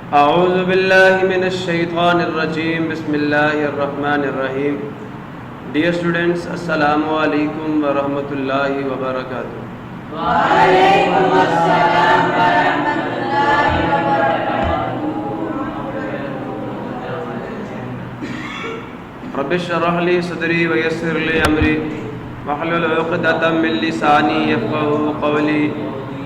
अऊज़ु बिल्लाहि मिनश शैतानिर रजीम बिस्मिल्लाहिर रहमानिर रहीम। Dear students, अस्सलामु अलैकुम व रहमतुल्लाहि व बरकातुहू। वालेकुम अस्सलाम व रहमतुल्लाहि व बरकातुहू। रब्बि इश्रह ली सदरी व यस्सिर ली अमरी वहलुल उक़दतम मिन लिसानी यफ़क़हू क़ौली।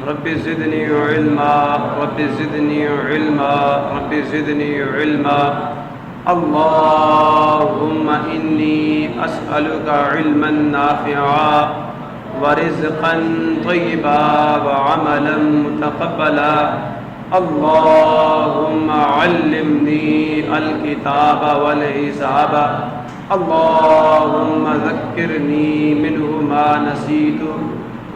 Rabbi ज़िदनी इल्मा rabbi ज़िदनी इल्मा rabbi ज़िदनी इल्मा। अल्लाहुम्मा इन्नी अस्अलुका इल्मन नाफ़िआ व रिज़्क़न तय्यिबा व अमलन मुतक़ब्बला। अल्लाहुम्मा अल्लिमनी अल किताब वल हिसाब। अल्लाहुम्मा ज़क्किरनी मिन्हु मा नसीतु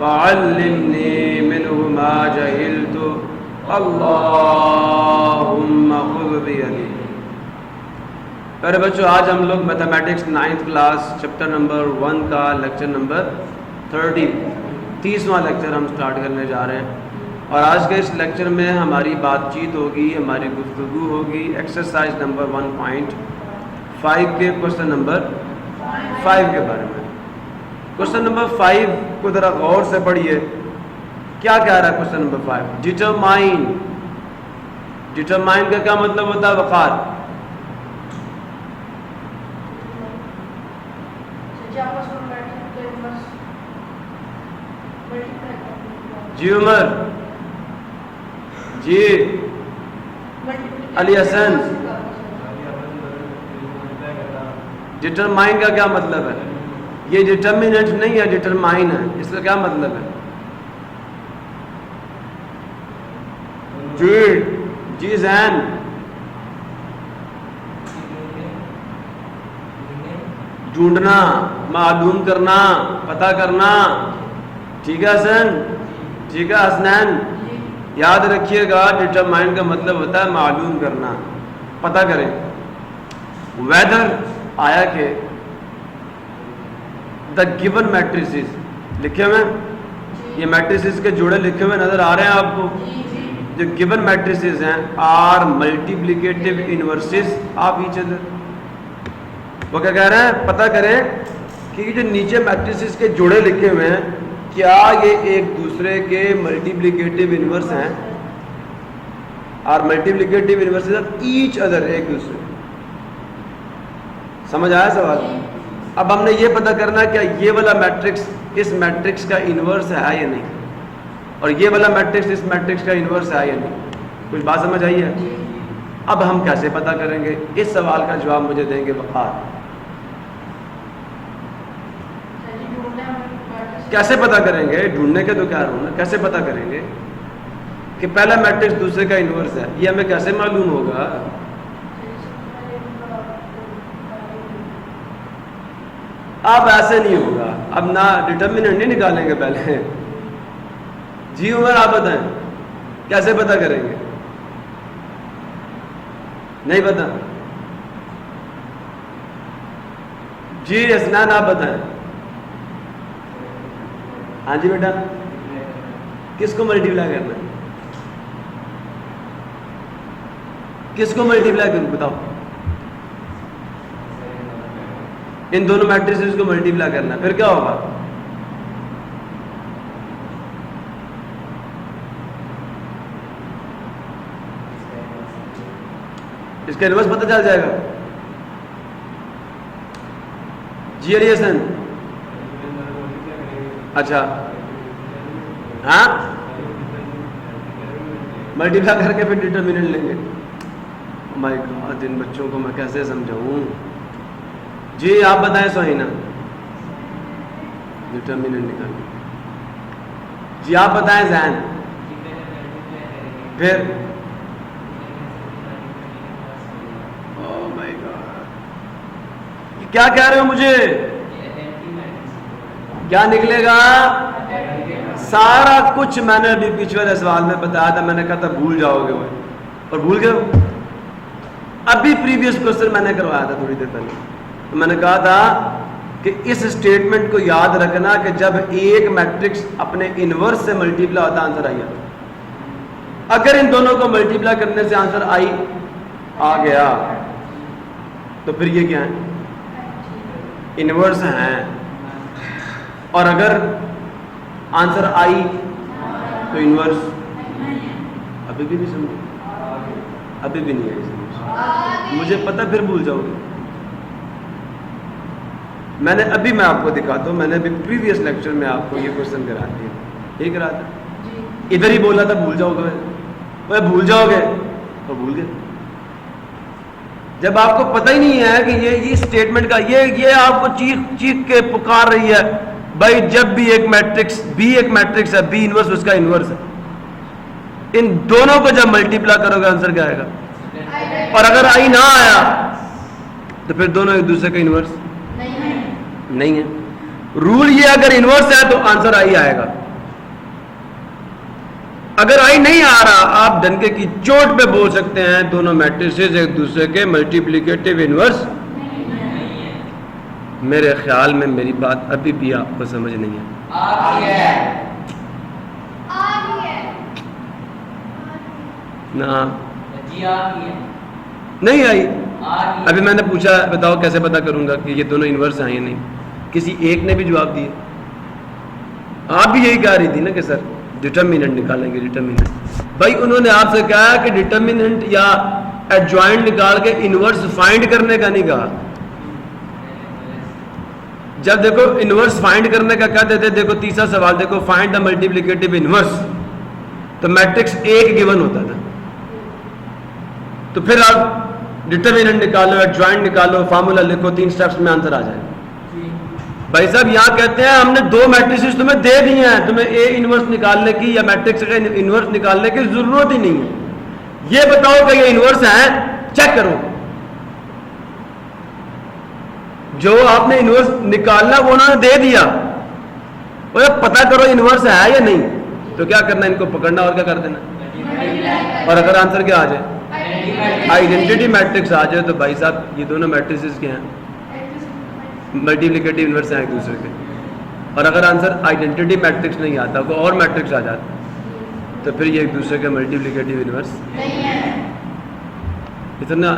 वअल्लिमनी मिन्हु मा जहिलतु। अल्लाहुम्मा खुज़ बियदी। प्यारे बच्चों, आज हम लोग mathematics 9th class chapter number 1 का लेक्चर नंबर 30वां लेक्चर हम स्टार्ट करने जा रहे हैं। और आज के इस लेक्चर में हमारी बातचीत होगी, हमारी गुफ्तगू होगी एक्सरसाइज नंबर 1.5 के क्वेश्चन नंबर 5 के बारे में। क्वेश्चन नंबर 5 को ज़रा गौर से पढ़िए। क्या कह रहा है क्वेश्चन नंबर 5? डिटरमाइन। डिटरमाइन का क्या मतलब होता है वक़ार? जी उमर, जी अली हसन, डिटरमाइन का क्या मतलब है? ये डिटर्मिनेंट नहीं है, डिटरमाइन है। इसका क्या मतलब है? जी जी जैन, ढूंढना, मालूम करना, पता करना। ठीक है हसन, ठीक है हसनैन, याद रखिएगा डिटरमाइन का मतलब होता है मालूम करना, पता करें। वेदर आया कि द गिवन मैट्रिसेस लिखे हुए, ये मैट्रिसेस के जोड़े लिखे हुए नजर आ रहे हैं आपको? जो गिवन मैट्रिसेस हैं are multiplicative inverses of each other. वो क्या कह रहे हैं? पता करें कि जो नीचे मैट्रिसेस के जोड़े लिखे हुए हैं क्या ये एक दूसरे के मल्टीप्लिकेटिव इनवर्स हैं? Are multiplicative inverses of each other, एक दूसरे। समझ आया सवाल? अब हमने ये पता करना है क्या ये वाला मैट्रिक्स इस मैट्रिक्स का इन्वर्स है या नहीं, और ये वाला मैट्रिक्स इस मैट्रिक्स का इन्वर्स है या नहीं। कुछ बात समझ आई है? अब हम कैसे पता करेंगे? इस सवाल का जवाब मुझे देंगे वक़ार। कैसे पता करेंगे? ढूंढने के तो क्या ढूंढना, कैसे पता करेंगे कि पहला मैट्रिक्स दूसरे का इन्वर्स है? ये हमें कैसे मालूम होगा? अब ऐसे नहीं होगा। अब ना डिटर्मिनेंट नहीं निकालेंगे पहले। जी उमर, आप बताएं कैसे पता करेंगे? नहीं पता? जी हसनैन, आप बताएं। हाँ जी बेटा, किसको मल्टीप्लाई करना है? किसको मल्टीप्लाई करूं बताओ? इन दोनों मैट्रिसेस को मल्टीप्लाई करना है, फिर क्या होगा? इसका इन्वर्स पता चल जाएगा। जी अली हसन, अच्छा हाँ, मल्टीप्लाई करके फिर डिटर्मिनेंट लेंगे। माय गॉड, इन बच्चों को मैं कैसे समझाऊं? जी आप बताएं सोहिना, डिटर्मिनेंट निकालें। जी आप बताएं जैन, फिर ओह माय गॉड, क्या कह रहे हो मुझे? क्या निकलेगा? सारा कुछ मैंने अभी पिछले वाले सवाल में बताया था। मैंने कहा था भूल जाओगे वो, और भूल गए। अभी प्रीवियस क्वेश्चन मैंने करवाया था थोड़ी देर पहले, तो मैंने कहा था कि इस स्टेटमेंट को याद रखना कि जब एक मैट्रिक्स अपने इनवर्स से मल्टीप्लाई होता है आंसर आई जाता है। अगर इन दोनों को मल्टीप्लाई करने से आंसर आई आ गया तो फिर ये क्या है, इनवर्स हैं। और अगर आंसर आई तो इनवर्स, अभी भी नहीं समझे, अभी भी नहीं आई समझ, मुझे पता फिर भूल जाओगे। मैंने अभी मैं आपको दिखाता हूँ, मैंने अभी प्रीवियस लेक्चर में आपको ये क्वेश्चन करा दिया, ये करा था, इधर ही बोला था भूल जाओगे, वह भूल जाओगे तो भूल गए। जब आपको पता ही नहीं है कि ये स्टेटमेंट का ये आपको चीख चीख के पुकार रही है, भाई जब भी एक मैट्रिक्स बी एक मैट्रिक्स है, बी इनवर्स उसका इनवर्स है, इन दोनों को जब मल्टीप्लाई करोगे आंसर क्या आएगा? और अगर आई ना आया तो फिर दोनों एक दूसरे का इनवर्स नहीं है। रूल ये, अगर इनवर्स है तो आंसर आई आएगा। अगर आई नहीं आ रहा, आप डंके की चोट पे बोल सकते हैं दोनों मैट्रिसेस एक दूसरे के मल्टीप्लिकेटिव इनवर्स। मेरे ख्याल में मेरी बात अभी भी आपको समझ नहीं है ना? नहीं आई। अभी मैंने पूछा बताओ कैसे पता करूंगा कि ये दोनों इनवर्स हैं या नहीं, किसी एक ने भी जवाब दिया। आप भी यही कह रही थी ना कि सर डिटर्मिनेंट निकालेंगे, डिटर्मिनेंट। भाई उन्होंने आपसे कहा कि डिटर्मिनेंट या एडजॉइंट निकाल के इनवर्स फाइंड करने का नहीं कहा। जब देखो इनवर्स फाइंड करने का कहते थे, देखो तीसरा सवाल देखो, फाइंड द मल्टीप्लिकेटिव इनवर्स, तो मैट्रिक्स एक गिवन होता था। तो फिर आप डिटर्मिनेंट निकालो, एडजॉइंट निकालो, फार्मूला लिखो, 3 स्टेप्स में आंसर आ जाएगा। भाई साहब यहाँ कहते हैं हमने 2 मैट्रिसेस तुम्हें दे दिए हैं, तुम्हें ए इनवर्स निकालने की या मैट्रिक्स का इनवर्स निकालने की जरूरत ही नहीं है। ये बताओ कि ये इनवर्स है, चेक करो। जो आपने इनवर्स निकालना वो उन्होंने दे दिया, वो पता करो इनवर्स है या नहीं। तो क्या करना, इनको पकड़ना और क्या कर देना। और अगर आंसर क्या आ जाए, आइडेंटिटी मैट्रिक्स आ जाए, तो भाई साहब ये दोनों मैट्रिसेस क्या हैं, मल्टीप्लिकेटिव इनवर्स हैं एक दूसरे के। और अगर आंसर आइडेंटिटी मैट्रिक्स नहीं आता, कोई और मैट्रिक्स आ जाता, तो फिर ये एक दूसरे के मल्टीप्लिकेटिव इनवर्स नहीं है। इतना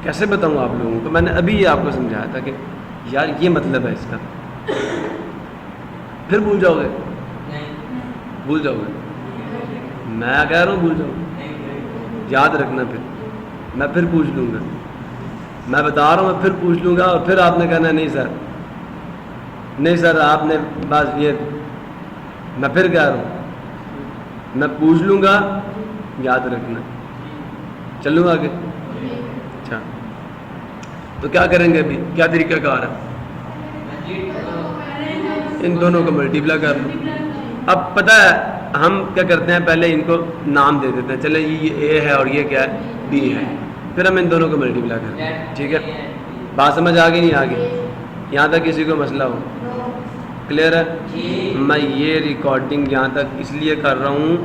कैसे बताऊं आप लोगों को? मैंने अभी ये आपको समझाया था कि यार ये मतलब है इसका, फिर भूल जाओगे, भूल जाओगे, मैं कह रहा हूँ भूल जाओगे। याद रखना, फिर मैं फिर पूछ लूँगा, मैं बता रहा हूँ मैं फिर पूछ लूँगा, और फिर आपने कहना नहीं सर, नहीं सर आपने बस ये, मैं फिर कह रहा हूँ मैं पूछ लूँगा, याद रखना। चलूँ आगे? अच्छा, तो क्या करेंगे अभी, क्या तरीका कार है? इन दोनों को मल्टीप्लाई कर लो। अब पता है हम क्या करते हैं, पहले इनको नाम दे देते हैं, चले ये ए है और ये क्या है, बी है, फिर हम इन दोनों को मल्टीप्लाई करते हैं। ठीक है, बात समझ आ गई नहीं? आ गई? यहाँ तक किसी को मसला हो? क्लियर है? मैं ये रिकॉर्डिंग यहाँ तक इसलिए कर रहा हूँ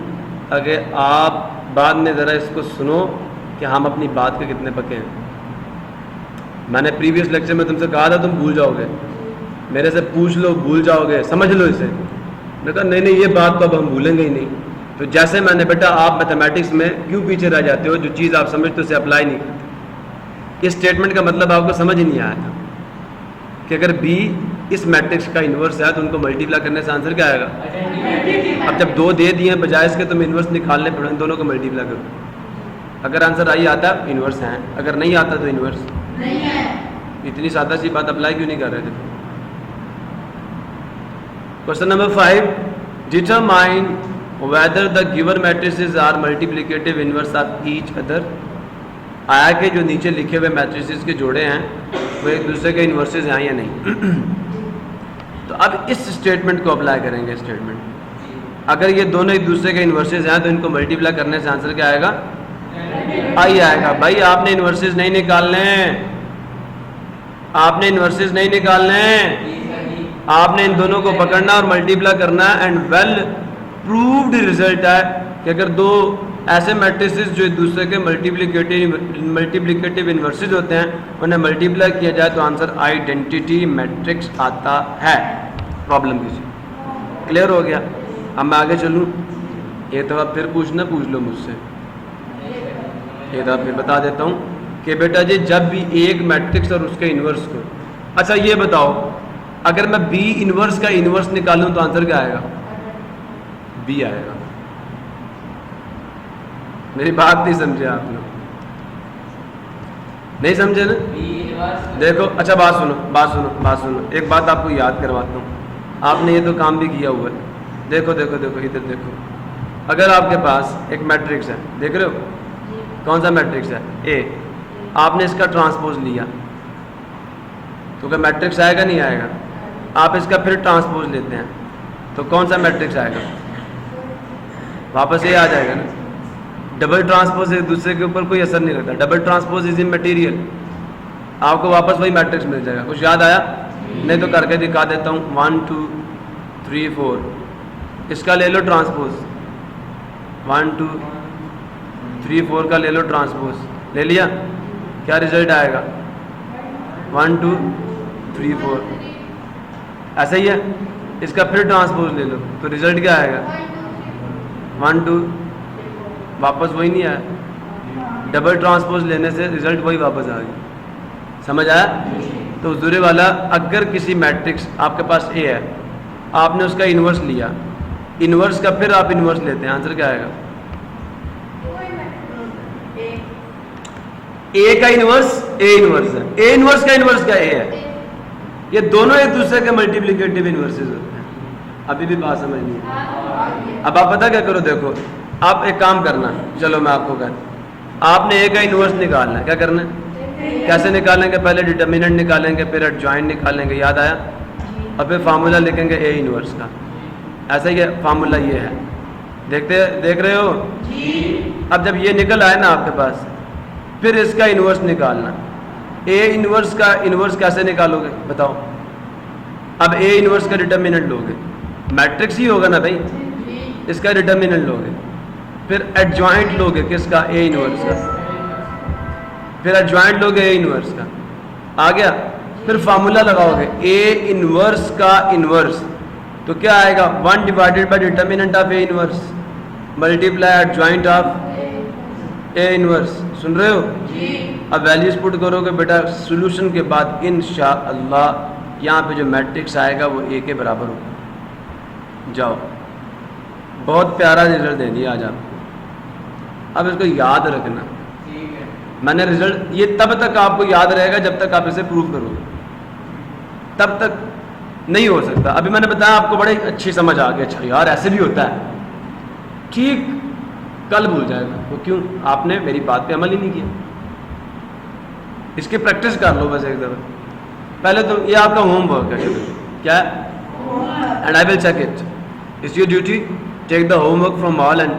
ताकि आप बाद में ज़रा इसको सुनो कि हम अपनी बात के कितने पक्के हैं। मैंने प्रीवियस लेक्चर में तुमसे कहा था तुम भूल जाओगे, मेरे से पूछ लो भूल जाओगे, समझ लो इसे। मैंने कहा नहीं ये बात तो अब हम भूलेंगे ही नहीं। तो जैसे मैंने, बेटा आप मैथमेटिक्स में क्यों पीछे रह जाते हो, जो चीज़ आप समझते हो उसे अप्लाई नहीं करते। इस स्टेटमेंट का मतलब आपको समझ ही नहीं आया था कि अगर बी इस मैट्रिक्स का इन्वर्स है तो उनको मल्टीप्लाई करने से आंसर क्या आएगा। अब जब 2 दे दिए बजाय इसके तुम इन्वर्स निकालने पड़े, दोनों को मल्टीप्लाई करो। अगर आंसर आई आता इन्वर्स है, अगर नहीं आता तो इन्वर्स नहीं है। इतनी सादा सी बात अप्लाई क्यों नहीं कर रहे थे? Question number 5, determine whether the given matrices are multiplicative inverse of each other. आया कि जो नीचे लिखे हुए मैट्रिसेस के जोड़े हैं वो एक दूसरे के इन्वर्सेस हैं या नहीं। तो अब इस स्टेटमेंट को अप्लाई करेंगे। स्टेटमेंट अगर ये दोनों एक दूसरे के इन्वर्सेस हैं तो इनको मल्टीप्लाई करने से आंसर क्या आएगा, आई आएगा। भाई आपने इन्वर्सेस नहीं निकालने, आपने इन्वर्सेस नहीं निकालने, आपने इन दोनों को पकड़ना और मल्टीप्लाई करना। एंड वेल प्रूव्ड रिजल्ट है कि अगर 2 ऐसे मैट्रिसेस जो एक दूसरे के मल्टीप्लिकेटिव इन्वर्सेस होते हैं उन्हें मल्टीप्लाई किया जाए तो आंसर आइडेंटिटी मैट्रिक्स आता है। प्रॉब्लम किसी क्लियर हो गया? अब मैं आगे चलूँ? एक दफ़ा फिर पूछना, पूछ लो मुझसे, एक दफ़ा फिर बता देता हूँ कि बेटा जी जब भी एक मैट्रिक्स और उसके इन्वर्स को, अच्छा ये बताओ अगर मैं बी इन्वर्स का इन्वर्स निकालूं तो आंसर क्या आएगा? बी आएगा। मेरी बात नहीं समझे आप लोग? नहीं समझे ना? देखो अच्छा बात सुनो, एक बात आपको याद करवाता हूँ, आपने ये तो काम भी किया हुआ है। देखो देखो देखो इधर देखो, अगर आपके पास एक मैट्रिक्स है, देख रहे हो कौन सा मैट्रिक्स है? ए। आपने इसका ट्रांसपोज लिया तो क्या मैट्रिक्स आएगा? नहीं आएगा। आप इसका फिर ट्रांसपोज लेते हैं तो कौन सा मैट्रिक्स आएगा? वापस ये आ जाएगा ना। डबल ट्रांसपोज एक दूसरे के ऊपर कोई असर नहीं रखता, डबल ट्रांसपोज इज इमैटेरियल, आपको वापस वही मैट्रिक्स मिल जाएगा। कुछ याद आया? नहीं तो करके दिखा देता हूँ। 1 2 3 4 इसका ले लो ट्रांसपोज, 1 2 3 4 का ले लो ट्रांसपोज, ले लिया, क्या रिजल्ट आएगा? 1 2 3 4। ऐसा ही है, इसका फिर ट्रांसपोज ले लो तो रिजल्ट क्या आएगा? 1 2, वापस वही नहीं आया। डबल ट्रांसपोज लेने से रिजल्ट वही वापस आ गया। समझ आया? तो हुजूर वाला अगर किसी मैट्रिक्स आपके पास ए है, आपने उसका इन्वर्स लिया, इन्वर्स का फिर आप इन्वर्स लेते हैं, आंसर क्या आएगा? ए का इन्वर्स ए इन्वर्स है, ए इन्वर्स का इन्वर्स क्या ए है? ये दोनों एक दूसरे के मल्टीप्लिकेटिव इन्वर्सेस होते हैं। अभी भी बात समझ नहीं है। अब आप पता क्या करो, देखो आप एक काम करना, चलो मैं आपको कहता, आपने ए का इन्वर्स निकालना है। क्या करना है? कैसे निकालेंगे? पहले डिटर्मिनेंट निकालेंगे, फिर एडजॉइंट निकालेंगे, याद आया? और फिर फार्मूला लिखेंगे ए इन्वर्स का। ऐसा ही है फार्मूला, ये है, देख रहे हो? अब जब ये निकल आए ना आपके पास, फिर इसका इन्वर्स निकालना। ए इन्वर्स का इन्वर्स कैसे निकालोगे बताओ? अब ए इन्वर्स का डिटर्मिनेंट लोगे, मैट्रिक्स ही होगा ना भाई, इसका डिटर्मिनेंट लोगे, फिर एडजॉइंट लोगे किसका? ए इन्वर्स का, फिर एडजॉइंट लोगे ए इन्वर्स का, आ गया। फिर फार्मूला लगाओगे ए इन्वर्स का इन्वर्स, तो क्या आएगा? 1 divided by determinant of A inverse multiply adjoint of A inverse. सुन रहे हो? अब वैल्यूज पुट करोगे बेटा, सॉल्यूशन के बाद इंशाअल्लाह यहाँ पे जो मैट्रिक्स आएगा वो ए के बराबर होगा। जाओ, बहुत प्यारा रिजल्ट दे दिया आज आपको। अब इसको याद रखना, मैंने रिजल्ट ये तब तक आपको याद रहेगा जब तक आप इसे प्रूव करोगे, तब तक नहीं हो सकता। अभी मैंने बताया आपको, बड़ी अच्छी समझ आ गई, अच्छा यार ऐसे भी होता है, ठीक, कल भूल जाएगा वो। क्यों? आपने मेरी बात पे अमल ही नहीं किया। इसकी प्रैक्टिस कर लो बस एक दफा। पहले तो ये आपका होमवर्क है, क्या है? And I will check it, it's your duty, take the homework from all and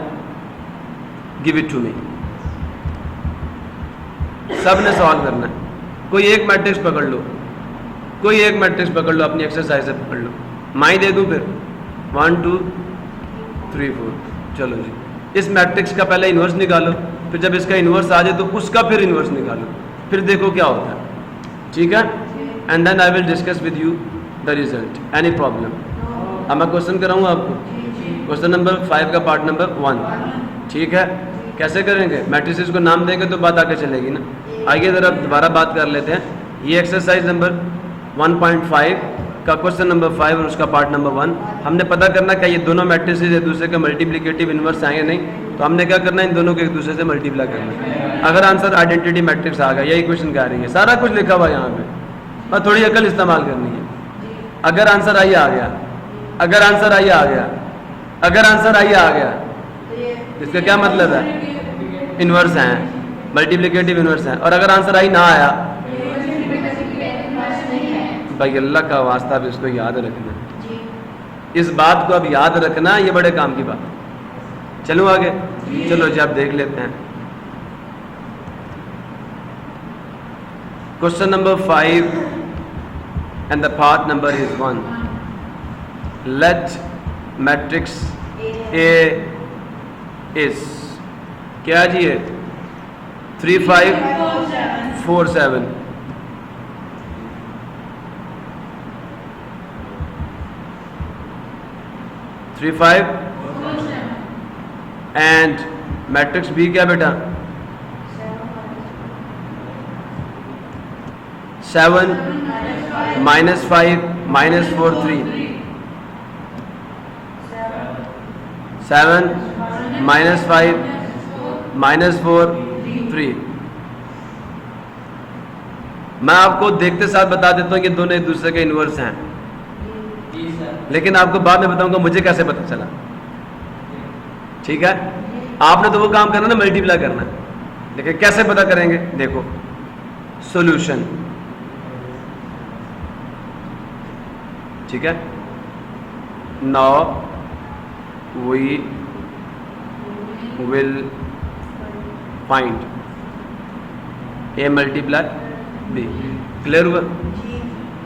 give it to me. सब ने सॉल्व करना है। कोई एक मैट्रिक्स पकड़ लो, कोई एक मैट्रिक्स पकड़ लो, अपनी एक्सरसाइज से पकड़ लो, माई दे दूं फिर 1 2 3 4। चलो जी, इस मैट्रिक्स का पहले इन्वर्स निकालो, फिर जब इसका इन्वर्स आ जाए तो उसका फिर इन्वर्स निकालो, फिर देखो क्या होता है। ठीक है? And then I will discuss with you the result. Any problem? अब मैं क्वेश्चन कराऊंगा आपको, क्वेश्चन नंबर 5 का पार्ट नंबर 1। ठीक है? कैसे करेंगे? मैट्रिसेस को नाम देंगे तो बात आगे चलेगी ना। आइए ज़रा दोबारा बात कर लेते हैं। ये एक्सरसाइज नंबर 1.5 का क्वेश्चन नंबर 5 और उसका पार्ट नंबर 1। हमने पता करना क्या ये दोनों मैट्रिसेस एक दूसरे के मल्टीप्लिकेटिव इन्वर्स आएंगे नहीं, तो हमने क्या करना है? इन दोनों को एक दूसरे से मल्टीप्लाई करना है। अगर आंसर आइडेंटिटी मैट्रिक्स आ गया, यही क्वेश्चन कह रही है, सारा कुछ लिखा हुआ है यहाँ पे, और थोड़ी अकल इस्तेमाल करनी है। अगर आंसर आई आ गया, अगर आंसर आई आ गया, अगर आंसर आई आ गया, इसका क्या मतलब है? इन्वर्स हैं, मल्टीप्लिकेटिव इन्वर्स हैं। और अगर आंसर आई ना आया, भाई अल्लाह का वास्ता भी इसको याद रखना, इस बात को अब याद रखना, ये बड़े काम की बात है। चलो आगे, चलो जी आप देख लेते हैं question number 5 and the part number is 1। Let matrix A is क्या जी है? 3 5 4 7। एंड मैट्रिक्स बी क्या बेटा 7 -5 -4 3 7 -5 -4 3। मैं आपको देखते साथ बता देता हूँ कि दोनों एक दूसरे के इन्वर्स हैं, लेकिन आपको बाद में बताऊंगा मुझे कैसे पता चला। ठीक है, आपने तो वो काम करना ना, मल्टीप्लाई करना, लेकिन कैसे पता करेंगे? देखो सॉल्यूशन, ठीक है। Now we will find a multiply b. Clear हुआ?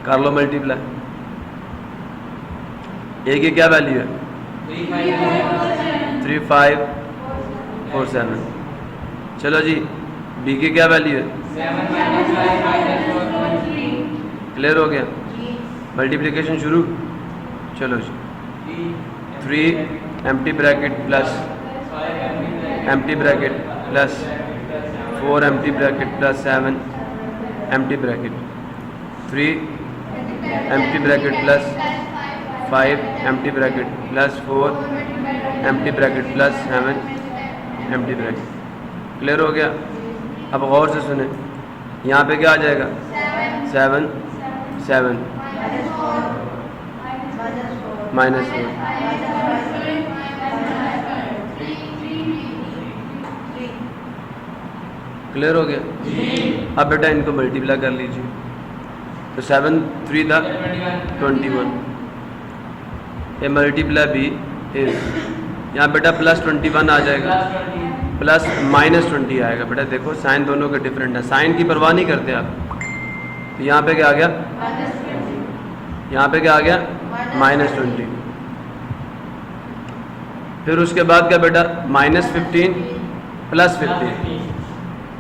कर लो मल्टीप्लाई। ए की क्या वैल्यू है? 3 5 4 7। चलो जी, बी की क्या वैल्यू है? क्लियर हो गया? मल्टीप्लिकेशन शुरू। चलो जी, 3 empty bracket plus empty bracket plus 4 empty bracket plus 7 empty bracket, 3 empty bracket plus 5 empty bracket plus 4 empty bracket plus 7 empty bracket. Clear हो गया? अब गौर से सुने, यहाँ पे क्या आ जाएगा? 7 7 -4। क्लियर हो गया? अब बेटा इनको मल्टीप्लाई कर लीजिए। तो 7 3 था 21। ये मल्टीप्लाई बी इज, यहाँ बेटा प्लस 21 आ जाएगा, प्लस -20 आएगा। बेटा देखो साइन दोनों के डिफरेंट है, साइन की परवाह नहीं करते आप। तो यहाँ पे क्या आ गया? यहाँ पे क्या आ गया? -20। फिर उसके बाद क्या बेटा? -15 प्लस 15।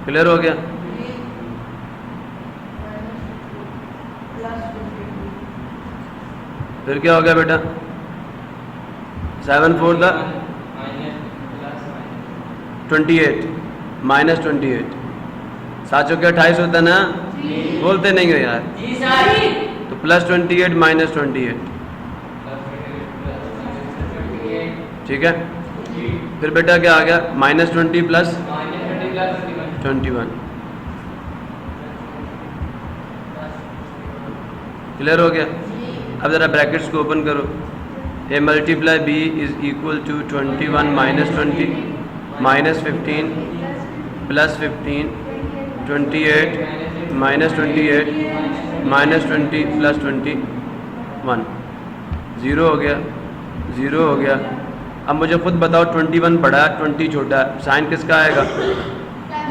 क्लियर हो गया? फिर क्या हो गया बेटा? 7 4 था 28 -28। साचो क्या 28 होता ना? बोलते नहीं हो यार। तो प्लस 28 -28। ठीक है। फिर बेटा क्या आ गया? -20 प्लस 21। क्लियर हो गया? अब ज़रा ब्रैकेट्स को ओपन करो। A multiply B is equal to 21 -20 -15 plus 15 28 -28 -20 plus 21। 0 हो गया, 0 हो गया। अब मुझे खुद बताओ 21 बड़ा है 20 छोटा है, साइन किसका आएगा?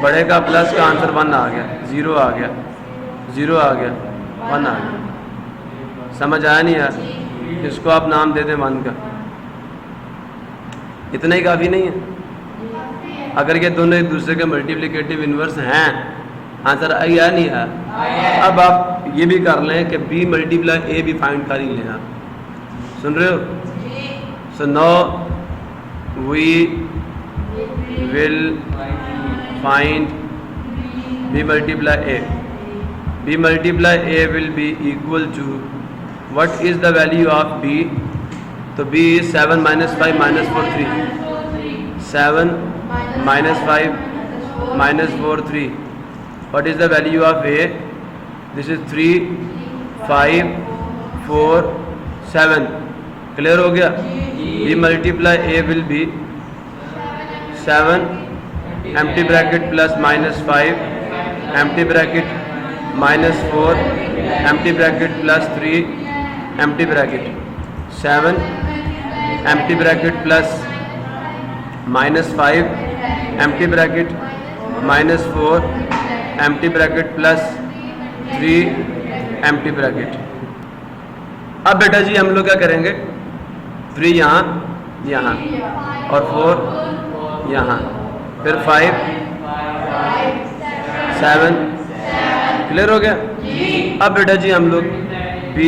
बड़े का। प्लस का आंसर 1 आ गया, 0 आ गया, 0 आ गया, 1 आ गया। समझ आया नहीं यार? इसको आप नाम दे दें 1 का। इतना ही काफ़ी नहीं है? अगर ये दोनों एक दूसरे के मल्टीप्लिकेटिव इन्वर्स हैं, आंसर आया नहीं आया? अब आप ये भी कर लें कि बी मल्टीप्लाई ए भी फाइंड कर ही लें आप। सुन रहे हो? So now we will find b multiply a. b multiply a will be equal to, what is the value of b? तो b is 7 -5 -4 3। 7 -5 -4 3। What is the value of a? This is 3 5 4 7। Clear हो गया? b multiply a will be 7 empty bracket plus -5 empty bracket -4 empty bracket plus 3 empty bracket 7 empty bracket plus -5 empty bracket -4 empty bracket plus 3 empty bracket. अब बेटा जी हम लोग क्या करेंगे? 3 यहाँ और 4 यहाँ, फिर 5 7। क्लियर हो गया? अब बेटा जी हम लोग b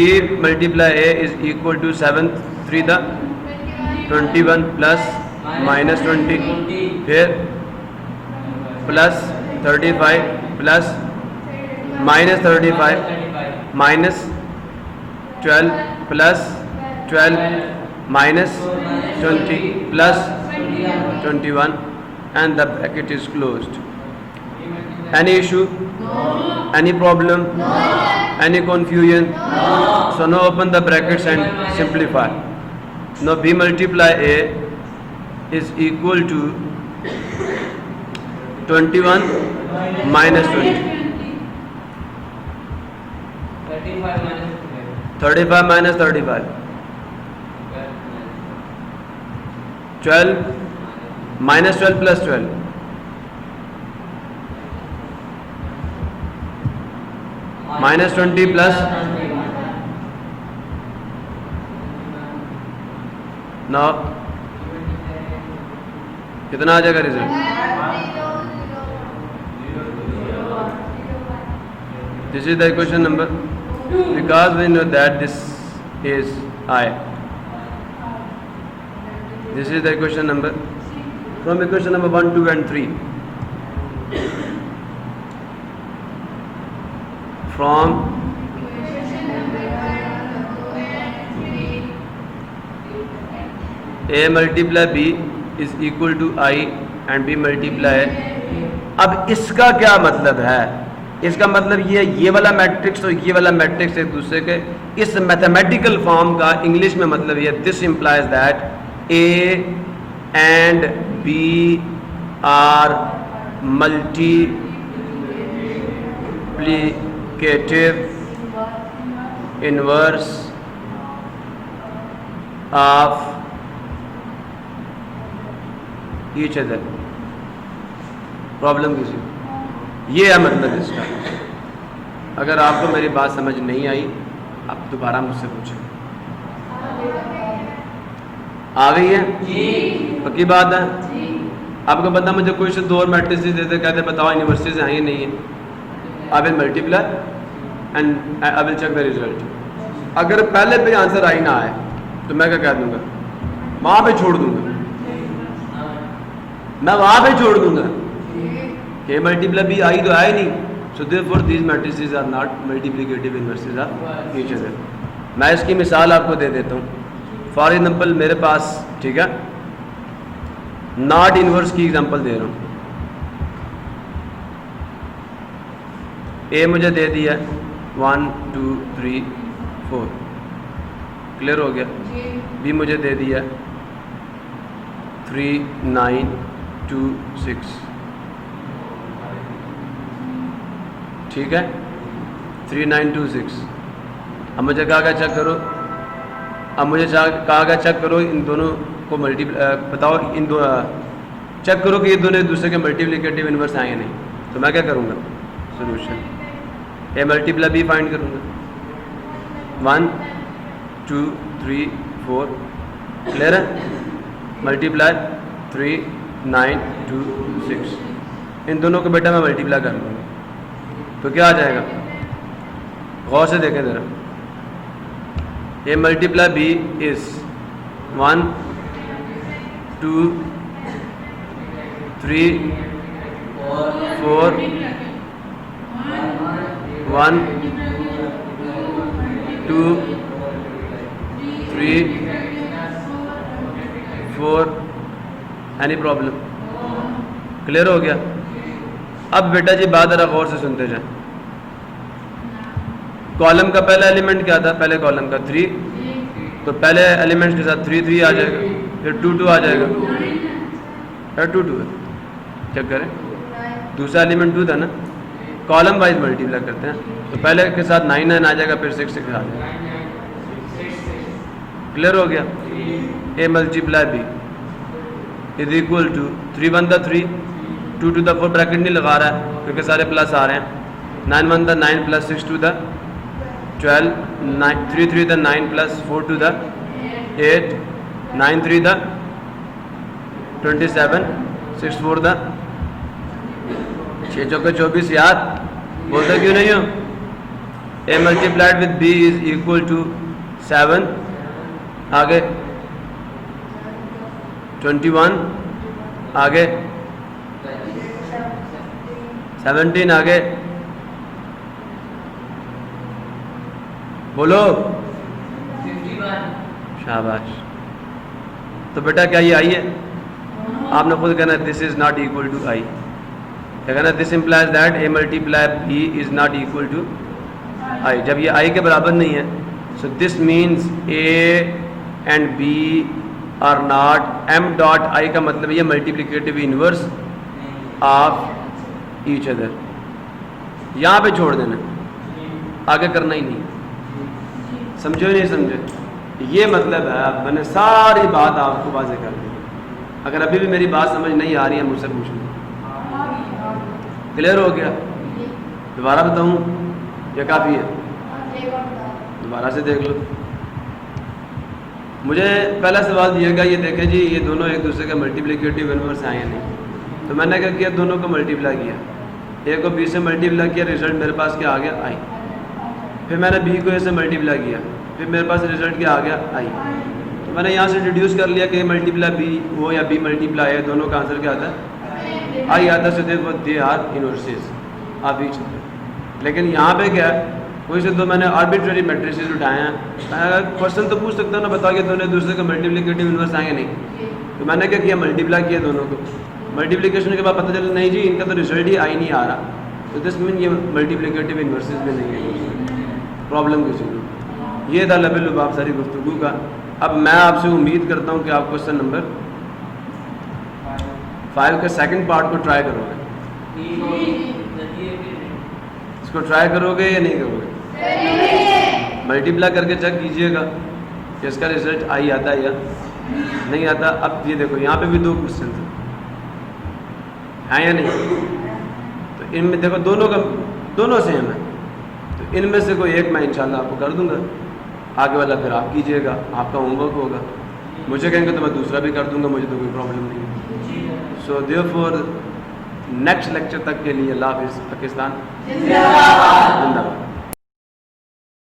multiply a is equal to 7 3 था 21 प्लस -20, फिर +35 plus -35 -12 plus 12 -20 plus 21 and the bracket is closed. Any issue? Any problem? Any confusion? So now open the brackets and simplify. Now B multiply A is equal to 21 minus 20. 35 minus 35. 12 minus 12 plus 12. Minus 20 plus. Now कितना आ जाएगा result? This is the equation number. Because we know that this is I. This is the equation number. From equation number 1, 2 and 3. From A multiply B is equal to I and B multiply. अब इसका क्या मतलब है? इसका मतलब ये वाला matrix और ये वाला मैट्रिक्स एक दूसरे के इस मैथमेटिकल फॉर्म का इंग्लिश में मतलब ये this implies that A and B are multiplicative inverse of each other. Problem किसी ये है मतलब इसका. अगर आपको मेरी बात समझ नहीं आई आप दोबारा मुझसे पूछें. आ गई है? पक्की बात है? आपको पता मुझे कोई से दो और मैट्रिसेस देते कहते बताओ यूनिवर्सिटीज हैं या नहीं है. I will multiply and I will check the result. अगर पहले पे आंसर आई ना आए तो मैं क्या कह दूंगा? वहाँ पे छोड़ दूंगा. मैं वहाँ पे छोड़ दूंगा. A multiply B आई तो आए नहीं. So therefore these matrices are not multiplicative inverses of each other. मैं इसकी मिसाल आपको दे देता हूँ. फॉर एग्जाम्पल मेरे पास, ठीक है, नॉट इनवर्स की एग्जांपल दे रहा हूँ. ए मुझे दे दिया 1 2 3 4. क्लियर हो गया? बी मुझे दे दिया 3 9 2 6. ठीक है, 3 9 2 6. अब मुझे कहा गया चेक करो. अब मुझे कहा गया चेक करो इन दोनों को बताओ इन दो चेक करो कि ये दोनों एक दूसरे के मल्टीप्लिकेटिव इनवर्स आए या नहीं. तो मैं क्या करूँगा? Solution A multiply B find करूँगा. 1 2 3 4. क्लियर है? मल्टीप्लाई 3 9 2 6. इन दोनों को बेटा मैं मल्टीप्लाई कर लूँगा तो क्या आ जाएगा? गौर से देखें ज़रा. A multiply B is 1 2 3 4 1 2 3 4. Any problem? Clear हो गया? अब बेटा जी बात जरा गौर से सुनते जाए. कॉलम का पहला एलिमेंट क्या था? पहले कॉलम का 3. तो पहले एलिमेंट्स के साथ 3 3 आ जाएगा. फिर 2 2 आ जाएगा. 2 2 है. चेक करें. दूसरा एलिमेंट 2 था ना. कॉलम वाइज मल्टीप्लाई करते हैं तो पहले के साथ 9 9 आ जाएगा. फिर 6 6 आ जाएगा. क्लियर हो गया? A multiply B is equal to 3 1 द 3 2 2 द 4. ब्रैकेट नहीं लगा रहा है क्योंकि सारे प्लस आ रहे हैं. 9 1 द 9 प्लस 6 2 द 12 9 3 3 द 9 प्लस 4 2 द 8 9 3 द 27 6 4 द 6 चौके 24. याद बोलते क्यों नहीं हो? A multiplied with B is equal to 7. आगे 21 आगे 17 आगे बोलो 51 शाबाश। तो बेटा क्या ये आई है? आपने खुद कहना this is not equal to I. क्या कहना? This implies that A multiply B is not equal to I. जब ये आई के बराबर नहीं है, so this means A and B are not M dot I का मतलब ये multiplicative inverse of each other. यहाँ पे छोड़ देना, आगे करना ही नहीं। समझो नहीं समझे? ये मतलब है। अब मैंने सारी बात आपको वाज़ेह कर दी। अगर अभी भी मेरी बात समझ नहीं आ रही है मुझसे पूछ लो। क्लियर हो गया? दोबारा बताऊं या काफ़ी है? दोबारा से देख लो। मुझे पहला सवाल दिया गया, ये देखें जी ये दोनों एक दूसरे के मल्टीप्लिकेटिव इनवर्स हैं या नहीं। तो मैंने क्या किया? दोनों को मल्टीप्लाई किया। ए को बी से मल्टीप्लाई किया, रिजल्ट मेरे पास क्या आ गया? आई। फिर मैंने बी को ए से मल्टीप्लाई किया, फिर मेरे पास रिजल्ट क्या आ गया? आई। तो मैंने यहाँ से डिड्यूस कर लिया कि ए मल्टीप्लाई बी हो या बी मल्टीप्लाई ए, दोनों का आंसर क्या आता है? आई आता है। So they are inverses of each other. लेकिन यहाँ पे क्या है, कोई से तो मैंने आर्बिट्रेरी मैट्रिसेस उठाए हैं। क्वेश्चन तो पूछ सकता हूँ ना, बताओ कि दोनों दूसरे के मल्टीप्लिकेटिव इनवर्स आएंगे नहीं। तो मैंने क्या किया? मल्टीप्लाई किया दोनों को। मल्टीप्लिकेशन के बाद पता चला नहीं जी इनका तो रिजल्ट ही आई नहीं आ रहा, तो दिस मीन ये मल्टीप्लिकेटिव इनवर्सेस में नहीं है। प्रॉब्लम कुछ नहीं। ये था लबे लुबाब सारी गुफ्तगू का। अब मैं आपसे उम्मीद करता हूँ कि आप क्वेश्चन नंबर 5 के सेकंड पार्ट को ट्राई करोगे। इसको ट्राई करोगे या नहीं करोगे? मल्टीप्लाई करके चेक कीजिएगा कि इसका रिजल्ट आई आता है या नहीं आता। अब ये देखो यहाँ पे भी दो क्वेश्चन हैं या नहीं। तो इनमें देखो दोनों सेम है। तो इनमें से कोई एक मैं इंशाल्लाह आपको कर दूंगा, आगे वाला फिर आप कीजिएगा, आपका होमवर्क होगा। मुझे कहेंगे तो मैं दूसरा भी कर दूंगा, मुझे तो कोई प्रॉब्लम नहीं है। सो देयरफॉर नेक्स्ट लेक्चर तक के लिए अल्लाह हाफिज़। पाकिस्तान जिंदाबाद।